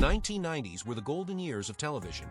1990s were the golden years of television.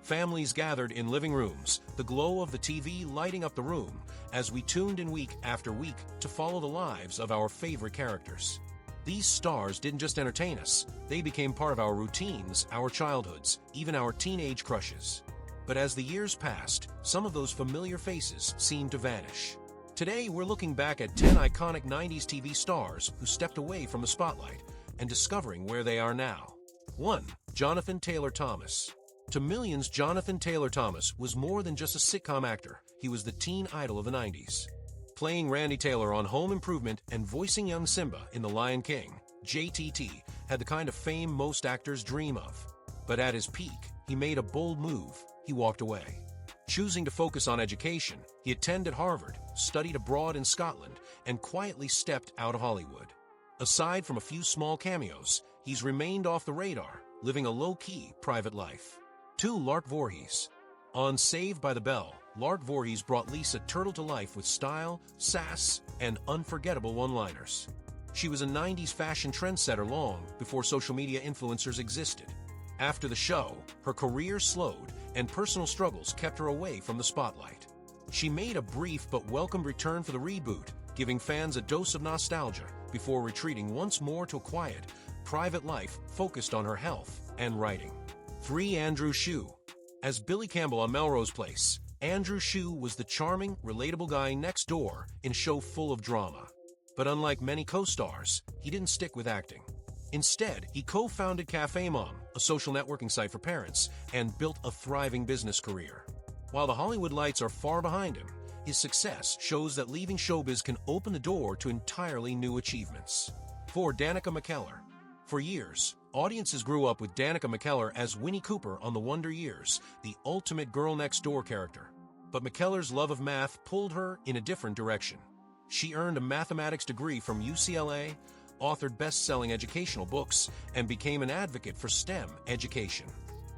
Families gathered in living rooms, the glow of the TV lighting up the room, as we tuned in week after week to follow the lives of our favorite characters. These stars didn't just entertain us, they became part of our routines, our childhoods, even our teenage crushes. But as the years passed, some of those familiar faces seemed to vanish. Today, we're looking back at 10 iconic 90s TV stars who stepped away from the spotlight and discovering where they are now. 1. Jonathan Taylor Thomas. To millions, Jonathan Taylor Thomas was more than just a sitcom actor. He was the teen idol of the 90s. Playing Randy Taylor on Home Improvement and voicing young Simba in The Lion King, JTT had the kind of fame most actors dream of. But at his peak, he made a bold move. He walked away. Choosing to focus on education, he attended Harvard, studied abroad in Scotland, and quietly stepped out of Hollywood. Aside from a few small cameos, he's remained off the radar, living a low-key private life. 2. Lark Voorhees. On Saved by the Bell, Lark Voorhees brought Lisa Turtle to life with style, sass, and unforgettable one-liners. She was a 90s fashion trendsetter long before social media influencers existed. After the show, her career slowed, and personal struggles kept her away from the spotlight. She made a brief but welcomed return for the reboot, giving fans a dose of nostalgia before retreating once more to a quiet, private life focused on her health and writing. 3. Andrew Shue. As Billy Campbell on Melrose Place, Andrew Shue was the charming, relatable guy next door in a show full of drama. But unlike many co-stars, he didn't stick with acting. Instead, he co-founded Cafe Mom, a social networking site for parents, and built a thriving business career. While the Hollywood lights are far behind him, his success shows that leaving showbiz can open the door to entirely new achievements. 4. Danica McKellar. For years, audiences grew up with Danica McKellar as Winnie Cooper on The Wonder Years, the ultimate girl-next-door character. But McKellar's love of math pulled her in a different direction. She earned a mathematics degree from UCLA, authored best-selling educational books, and became an advocate for STEM education.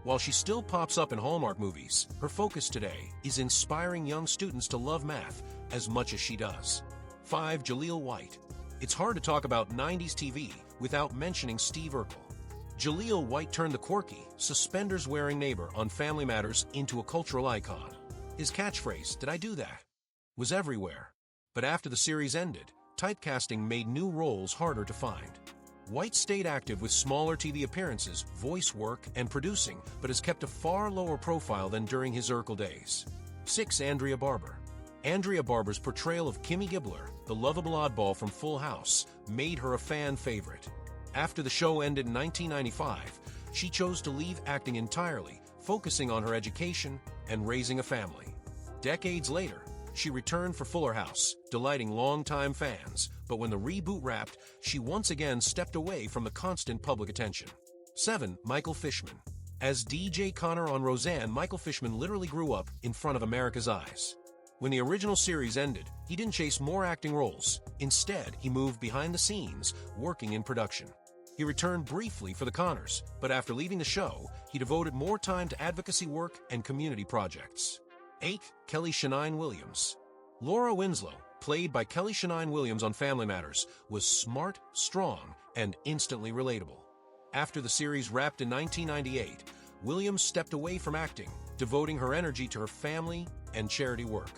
While she still pops up in Hallmark movies, her focus today is inspiring young students to love math as much as she does. 5. Jaleel White. It's hard to talk about 90s TV without mentioning Steve Urkel. Jaleel White turned the quirky, suspenders-wearing neighbor on Family Matters into a cultural icon. His catchphrase, "Did I do that?" was everywhere. But after the series ended, typecasting made new roles harder to find. White stayed active with smaller TV appearances, voice work, and producing, but has kept a far lower profile than during his Urkel days. 6. Andrea Barber. Andrea Barber's portrayal of Kimmy Gibbler, the lovable oddball from Full House, made her a fan favorite. After the show ended in 1995, she chose to leave acting entirely, focusing on her education and raising a family. Decades later, she returned for Fuller House, delighting longtime fans, but when the reboot wrapped, she once again stepped away from the constant public attention. 7. Michael Fishman. As DJ Connor on Roseanne, Michael Fishman literally grew up in front of America's eyes. When the original series ended, he didn't chase more acting roles. Instead, he moved behind the scenes, working in production. He returned briefly for the Connors, but after leaving the show, he devoted more time to advocacy work and community projects. 8. Kelly Shania Williams. Laura Winslow, played by Kelly Shania Williams on Family Matters, was smart, strong, and instantly relatable. After the series wrapped in 1998, Williams stepped away from acting, devoting her energy to her family and charity work.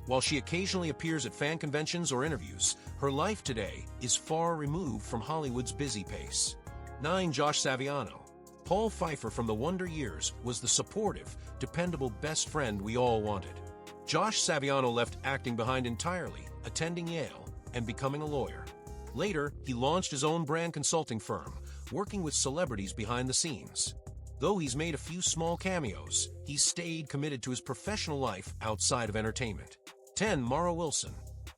While she occasionally appears at fan conventions or interviews, her life today is far removed from Hollywood's busy pace. 9. Josh Saviano. Paul Pfeiffer from The Wonder Years was the supportive, dependable best friend we all wanted. Josh Saviano left acting behind entirely, attending Yale, and becoming a lawyer. Later, he launched his own brand consulting firm, working with celebrities behind the scenes. Though he's made a few small cameos, he's stayed committed to his professional life outside of entertainment. 10. Mara Wilson.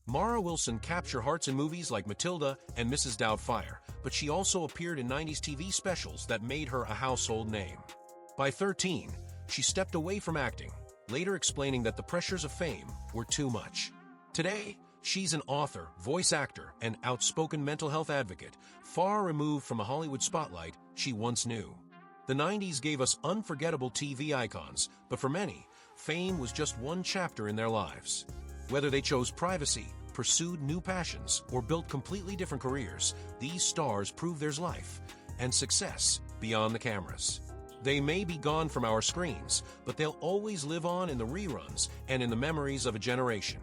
Mara Wilson captured hearts in movies like Matilda and Mrs. Doubtfire, but she also appeared in 90s TV specials that made her a household name. By 13, she stepped away from acting, later explaining that the pressures of fame were too much. Today, she's an author, voice actor, and outspoken mental health advocate, far removed from a Hollywood spotlight she once knew. The 90s gave us unforgettable TV icons, but for many, fame was just one chapter in their lives. Whether they chose privacy, pursued new passions, or built completely different careers, these stars proved there's life and success beyond the cameras. They may be gone from our screens, but they'll always live on in the reruns and in the memories of a generation.